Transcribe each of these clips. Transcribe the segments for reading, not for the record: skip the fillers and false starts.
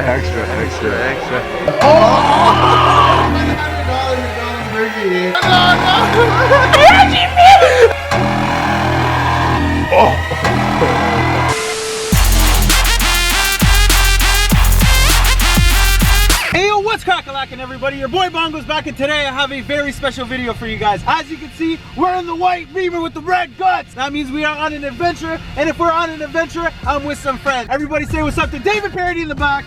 Extra. Oh! $100 McDonald's burger. Hey yo, what's crackalackin' everybody? Your boy Bongo's back, and today I have a very special video for you guys. As you can see, we're in the white Beamer with the red guts. That means we are on an adventure, and if we're on an adventure, I'm with some friends. Everybody say what's up to David Parody in the back.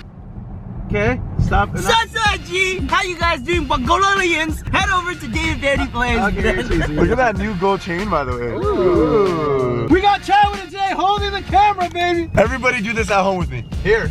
Okay, stop. Sasa G, how you guys doing, Bangololians? Head over to David Parody Plays. Okay, look at that new gold chain, by the way. Ooh. We got Chad with us today, holding the camera, baby. Everybody do this at home with me. Here.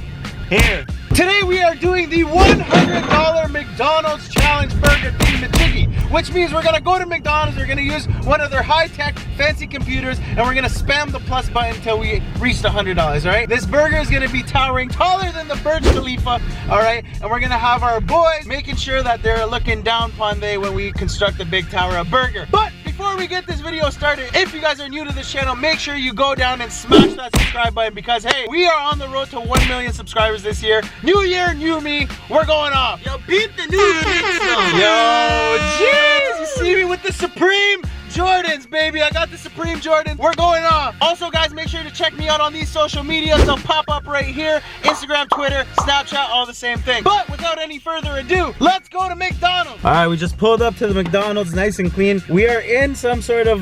Today we are doing the $100 McDonald's Challenge Burger Team McChicky, which means we're gonna go to McDonald's, we're gonna use one of their high-tech, fancy computers, and we're gonna spam the plus button until we reach the $100, right? This burger is gonna be towering taller than the Burj Khalifa, all right? And we're gonna have our boys making sure that they're looking down upon they when we construct the big tower of burger. But before we get this video started, if you guys are new to this channel, make sure you go down and smash that subscribe button, because hey, we are on the road to 1 million subscribers this year. New year, new me, we're going off. Yo, beat the new kicks though. Yo, jeez, you see me with the Supreme Jordans, baby. I got the Supreme Jordans. We're going off. Also, guys, make sure to check me out on these social medias. They'll pop up right here. Instagram, Twitter, Snapchat, all the same thing. But without any further ado, let's go to McDonald's. All right, we just pulled up to the McDonald's, nice and clean. We are in some sort of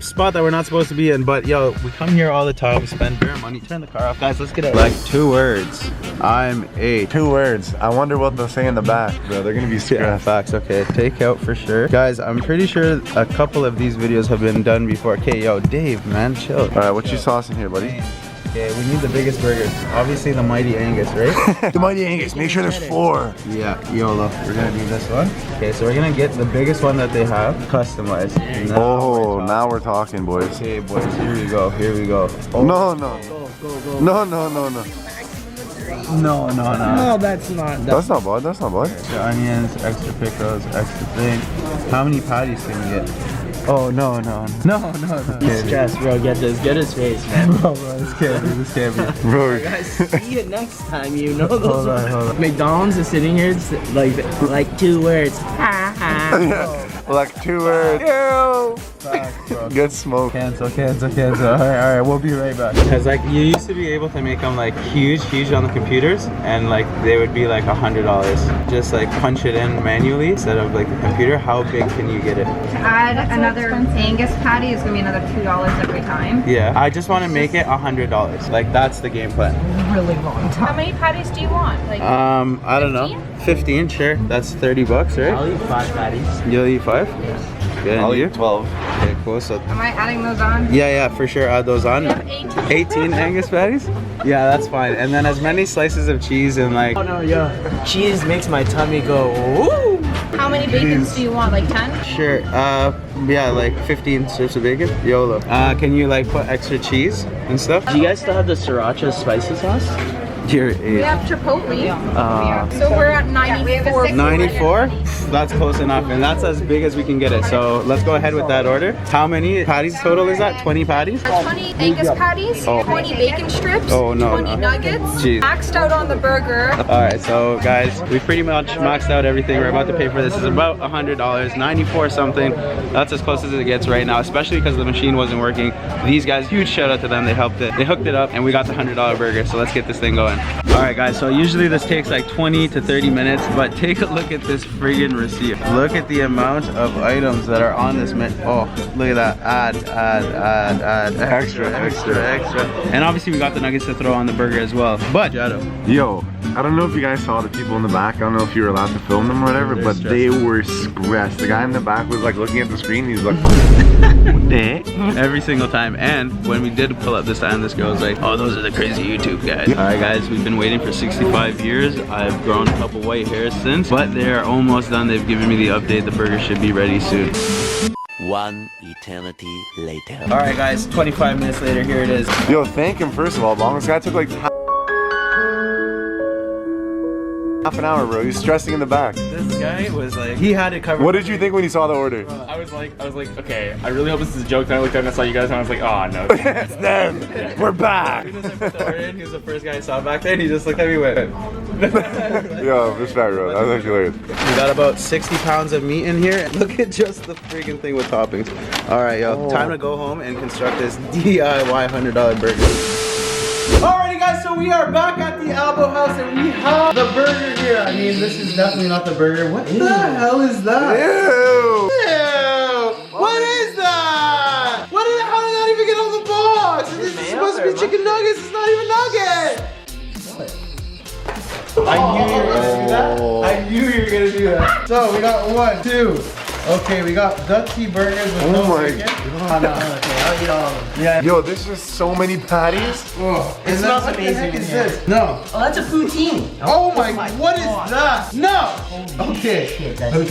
spot that we're not supposed to be in, but yo, we come here all the time. We spend bare money. Turn the car off, guys. Let's get it. Like 2 words. I'm a 2 words. I wonder what they'll say in the back, bro. They're gonna be stressed. Yeah, facts. Okay, takeout for sure. Guys, I'm pretty sure a couple of these videos have been done before. Okay, yo, Dave, man, chill. All right, what you sauce in here, buddy? Okay, we need the biggest burgers. Obviously the Mighty Angus, right? The Mighty Angus. Make sure there's 4. Yeah, YOLO. We're gonna do this one. Okay, so we're gonna get the biggest one that they have, customized. Oh, now we're talking, boys. Okay, boys, here we go. Oh. No. Go. No. No. No, that's not. That's not bad. Extra onions, extra pickles, extra thing. How many patties can we get? Oh, no. He's stressed, bro. Get his face, man. Bro, this can't be. Bro. Guys, see it next time, you know those. Hold on. McDonald's is sitting here, it's like 2 words. Yeah, like 2 words. Ew. Facts, bro. Get smoked. Cancel. All right, we'll be right back. Because like you used to be able to make them like huge on the computers, and like they would be like $100. Just like punch it in manually instead of like the computer. How big can you get it? Add another Angus patty is gonna be another $2 every time. Yeah, I just want to make it $100. Like that's the game plan. Really long time. How many patties do you want? Like I don't know. 15, sure. That's $30, right? I'll eat 5 patties. You'll eat 5? Yeah. Good. I'll And you? eat 12. Okay, cool. So am I adding those on? yeah, for sure. Add those on. You have 18. 18 Angus patties? Yeah, that's fine. And then as many slices of cheese and like. Oh no, yo. Cheese makes my tummy go, woo! How many bacons do you want? Like 10? Sure. Yeah, like 15 strips of bacon. YOLO. Can you like put extra cheese and stuff? Do you guys still have the sriracha spicy sauce? You're We have Chipotle. Uh, So we're at 94. 94? That's close enough, and that's as big as we can get it. So let's go ahead with that order. How many patties total is that? 20 patties? 20 Angus patties, Oh. 20 bacon strips, Oh, no, 20 no. nuggets, Jeez. maxed out on the burger. Alright, so guys, we pretty much maxed out everything. We're about to pay for this. It's about $100, 94 something. That's as close as it gets right now, especially because the machine wasn't working. These guys, huge shout out to them. They helped it. They hooked it up, and we got the $100 burger. So let's get this thing going. Alright guys, so usually this takes like 20 to 30 minutes, but take a look at this friggin' receipt. Look at the amount of items that are on this menu. Oh, look at that. Add. Extra. And obviously we got the nuggets to throw on the burger as well. But, Jado. Yo, I don't know if you guys saw the people in the back. I don't know if you were allowed to film them or whatever, but they were stressed. The guy in the back was like looking at the screen. He's like, every single time. And when we did pull up this time, this girl was like, oh, those are the crazy YouTube guys. Alright guys, we've been waiting for 65 years. I've grown a couple white hairs since, but they're almost done. They've given me the update. The burger should be ready soon. 1 eternity later. Alright guys, 25 minutes later, here it is. yo, thank him first of all. This guy took like half an hour, bro. He was stressing in the back. This guy was like, he had it covered. What did you think when you saw the order? I was like, okay, I really hope this is a joke. Then I looked down and I saw you guys and I was like, oh no. It's them. We're back. As soon as I put the order in, he was the first guy I saw back there, and he just looked at me and went. Yo, respect, bro. That was actually hilarious. We got about 60 pounds of meat in here. Look at just the freaking thing with toppings. All right, yo, time to go home and construct this DIY $100 burger. Alrighty guys, so we are back at the Elbow House and we have the burger here. I mean, this is definitely not the burger. What the hell is that? Ew. Ew. What is that? How did that even get on the box? This is supposed to be chicken nuggets. It's not even nuggets. I knew you were gonna do that. I knew you were gonna do that. So we got 1, 2. Okay, we got Dutty burgers with no bacon. Oh, no, okay, I'll eat all of them. Yeah. Yo, there's just so many patties. Oh, It smells amazing in here. This? No. Oh, that's a poutine. Oh my, what is that? No. Okay. Okay.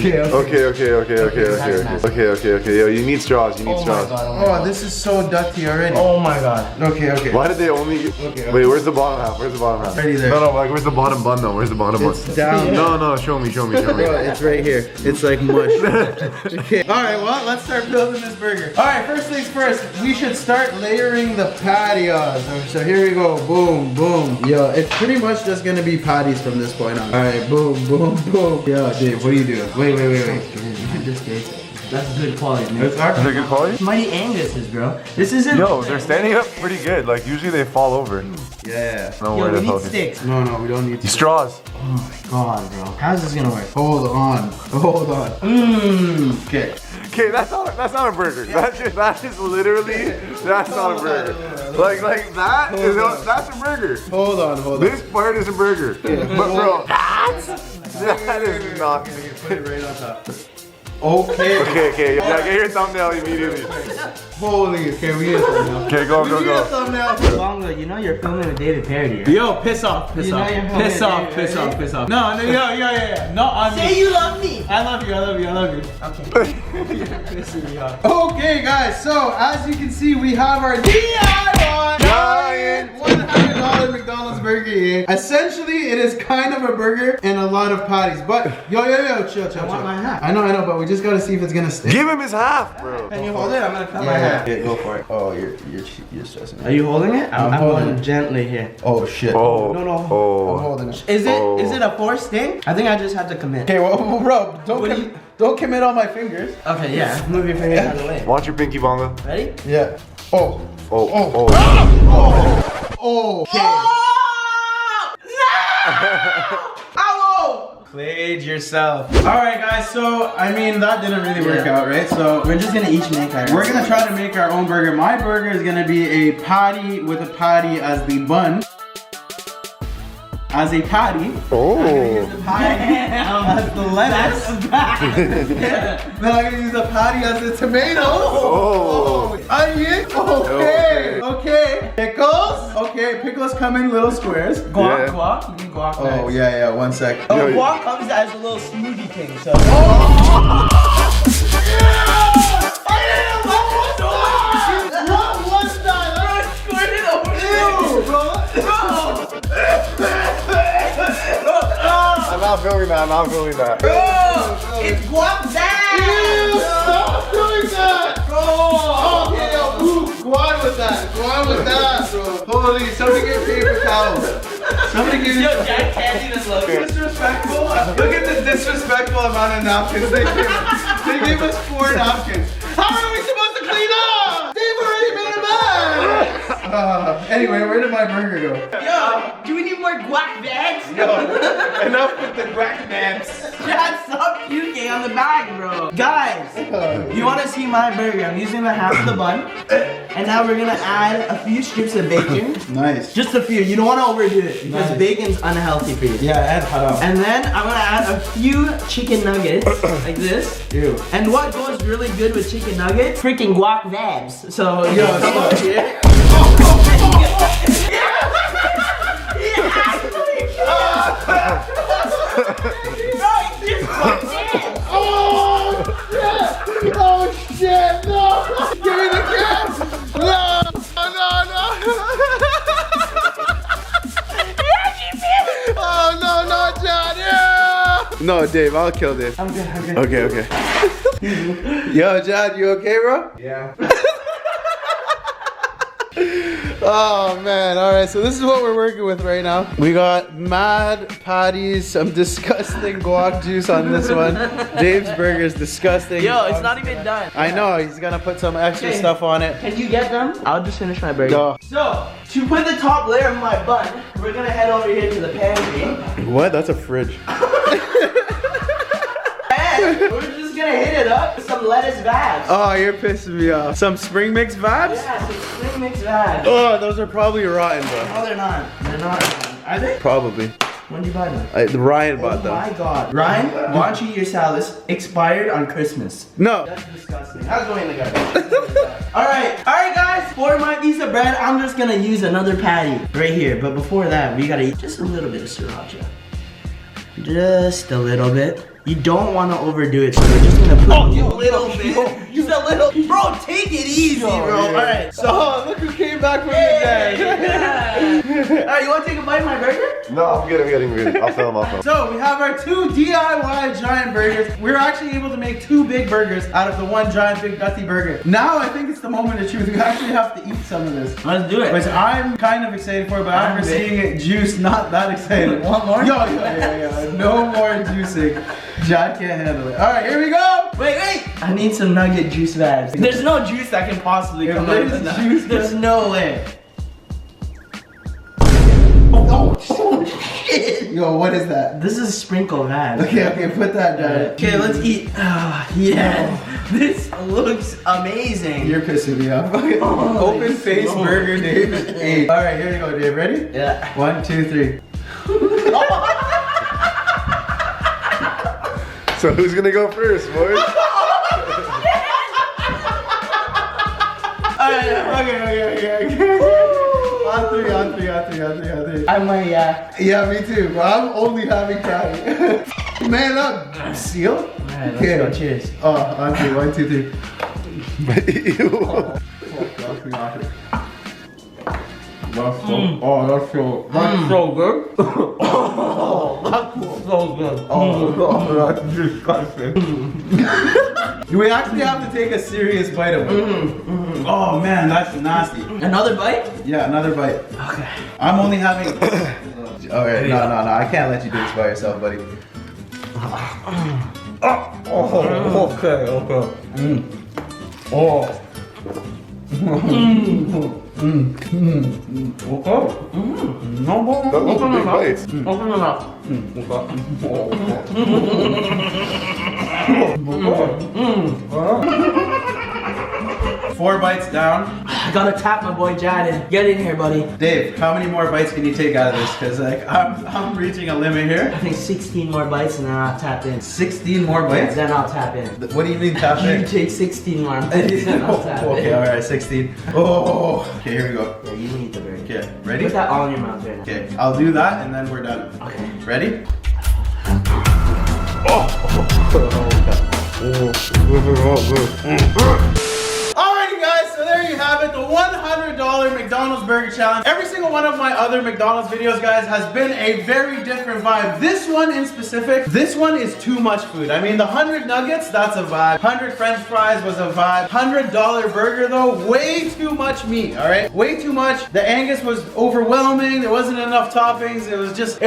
Yo, you need straws. You need straws. Oh, this is so Dutty already. Oh my god. Okay. Why did they only? Wait, where's the bottom half? Where's the bottom half? Already there. No, like where's the bottom bun though? Where's the bottom bun? It's down. No, show me. Bro, it's right here. It's like mush. Okay. All right. Well, let's start building this burger. All right. First things first. We should start layering the patties. So here we go. Boom, boom. Yo, it's pretty much just gonna be patties from this point on. All right. Boom, boom, boom. Yo, Dave, what are you doing? Wait. You should just taste it. That's good quality, man. Is it good quality? Mighty Angus's, bro. This isn't. Yo, they're standing up pretty good. Like usually they fall over. Yeah. No Yo, way we to need focus. sticks. No, we don't need to. Straws. Oh my god, bro. How's this gonna work? Hold on. Mmm. Okay. Okay, that's not a burger. That is literally not a burger. Like that is that's a burger. Hold on. This part is a burger. But bro, that is not. Put it right on top. Okay. Okay. Yeah, get your thumbnail immediately. Holy, okay, we need a thumbnail. Okay, go. Thumbnail. Bongo, you know you're filming with David Parody, right? Yo, piss off. You know you're Piss filming off. with David, right? No, yeah. No, on Say me. you love me. I love you. Okay. Pissing me off. Okay, guys, so as you can see, we have our DIY giant $100 McDonald's burger here. Essentially, it is kind of a burger and a lot of patties. But, yo, chill. I want my hat. I know, but we just gotta see if it's gonna stick. Give him his half, bro. Can you hold it? I'm gonna cut my hat. Yeah, go for it. Oh, you're stressing me. Are you holding it? I'm I'm holding going it. gently here. Oh shit. Oh. No. Oh. I'm holding it. Is it a forced thing? I think I just have to commit. Okay, well, bro, What do you- don't commit on my fingers. Okay, yeah. Move your fingers out of the way. Watch your pinky, Bongo. Ready? Yeah. Oh. Okay. Played yourself. Alright guys, so I mean that didn't really work out, right? So We're just gonna each make our. we're gonna try to make our own burger. My burger is gonna be a patty with a patty as the bun. As a patty. Oh. Patty as the lettuce. Then I'm gonna use the patty as the tomatoes. Oh. Onion. Okay. Pickles. Okay, pickles come in little squares. Yeah. Guac. You need guac. Oh yeah, 1 sec. Oh, Yo, guac comes as a little smoothie thing, so. I'm not feeling that. It's guac that! Stop doing that! Oh, okay, yo, go on with that, bro. Holy, somebody get paper towels. Somebody give me Jack Candy does love it. disrespectful. Look at the disrespectful amount of napkins they gave us 4 napkins. How are we supposed to clean up? They've already made a mess. Anyway, where did my burger go? Yo, do we need more guac bags? Enough with the crack bags. Chad, stop puking on the bag, bro. Guys, you want to see my burger? I'm using the half of the bun. And now we're gonna add a few strips of bacon. Nice. Just a few. You don't want to overdo it because bacon's unhealthy for you. Yeah, add hot out. And then I'm gonna add a few chicken nuggets like this. Ew. And what goes really good with chicken nuggets? Freaking guac vabs. So Yo, come stop. on here. Oh shit, no! Give me the gas! No! Oh no, Johnny! No, Dave, I'll kill Dave. I'm good, I'm good. Okay, okay. Yo, John, you okay, bro? Yeah. Oh man, alright, so this is what we're working with right now. We got mad patties, some disgusting guac juice on this one. Dave's burger is disgusting. Yo, it's not even done. I know, he's gonna put some extra stuff on it. Can you get them? I'll just finish my burger. No. So, to put the top layer of my bun, we're gonna head over here to the pantry. What? That's a fridge. And we're just gonna hit it up with some lettuce vibes. Oh, you're pissing me off. Some spring mix vibes? Yeah, some spring mix vibes. Oh, those are probably rotten, bro. No, they're not. They're not. Are they? Probably. When did you buy them? Ryan bought Oh them. my god. Ryan, why don't you eat your salad? This expired on Christmas. No. That's disgusting. That's going in the garbage. Alright guys, for my piece of bread, I'm just gonna use another patty right here. But before that, we gotta eat just a little bit of sriracha. Just a little bit. You don't want to overdo it, so we're just gonna put a little bit. Just a little. Bro, take it easy, bro. Alright, So, look who came back from the dead. Alright, you wanna take a bite of my burger? No, I'm good. I'll film. So, we have our 2 DIY giant burgers. We're actually able to make 2 big burgers out of the 1 giant big Dutty burger. Now, I think it's the moment of truth. We actually have to eat some of this. Let's do it. Which I'm kind of excited for, but after seeing it juice, not that excited. Want more? Yo. No more juicing. John can't handle it. Alright, here we go! Wait. I need some nugget juice vibes. There's no juice that can possibly come out of this juice. There's no way. Oh shit! Yo, what is that? This is sprinkle vibes. Okay, put that down. Okay, let's eat. Yeah. This looks amazing. You're pissing me off. Oh, Open face burger, Dave. 8. Alright, here you go, Dave. Ready? Yeah. 1, 2, 3. So who's gonna go first, boys? Okay. On three. I'm like, Yeah, me too, but I'm only having patty. Man up, seal? Alright, let's go. Cheers. Oh, on 3. 1, 2, 3. Ew. That's so good. That's so good. That's disgusting. We actually have to take a serious bite of it. Oh man, that's nasty. Another bite? Yeah, another bite. Okay. I'm only having. Alright, no. I can't let you do this by yourself, buddy. Okay. Oh. Those are big bites. Open them up. 4 bites down. I gotta tap my boy Jad in. Get in here, buddy. Dave, how many more bites can you take out of this? Cause like I'm reaching a limit here. I think 16 more bites and then I'll tap in. 16 more bites? Then I'll tap in. What do you mean tap You in? take 16 more bites and I'll tap in. Okay, alright, 16. Oh, okay, here we go. Yeah, you need the burger. Okay, ready? Put that all in your mouth right now. Okay, I'll do that and then we're done. Okay. Ready? Alrighty guys, so there you have it, the $100 McDonald's Burger Challenge. Every single one of my other McDonald's videos, guys, has been a very different vibe. This one in specific, this one is too much food. I mean, the 100 nuggets, that's a vibe. 100 French fries was a vibe. $100 burger though, way too much meat, alright? Way too much. The Angus was overwhelming. There wasn't enough toppings. It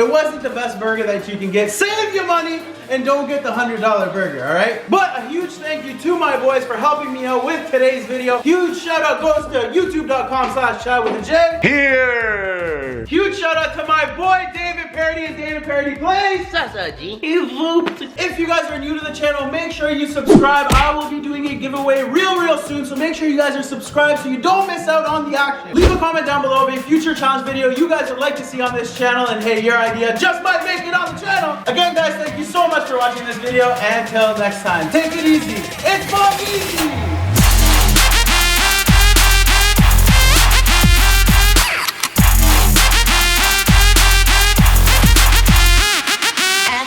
wasn't the best burger that you can get. Save your money and don't get the $100 burger, alright? But a huge thank you to my boys for helping me out with today's video. Huge shout out goes to youtube.com/chatwithaJ. Here. Huge shout out to my boy David Parody and David Parody Plays. If you guys are new to the channel, make sure you subscribe. I will be doing a giveaway real soon, so make sure you guys are subscribed so you don't miss out on the action. Leave a comment down below of a future challenge video you guys would like to see on this channel, and hey, your idea just might make it on the channel. Again, guys, thank you so much for watching this video. Until next time, take it easy. It's bongizzlez.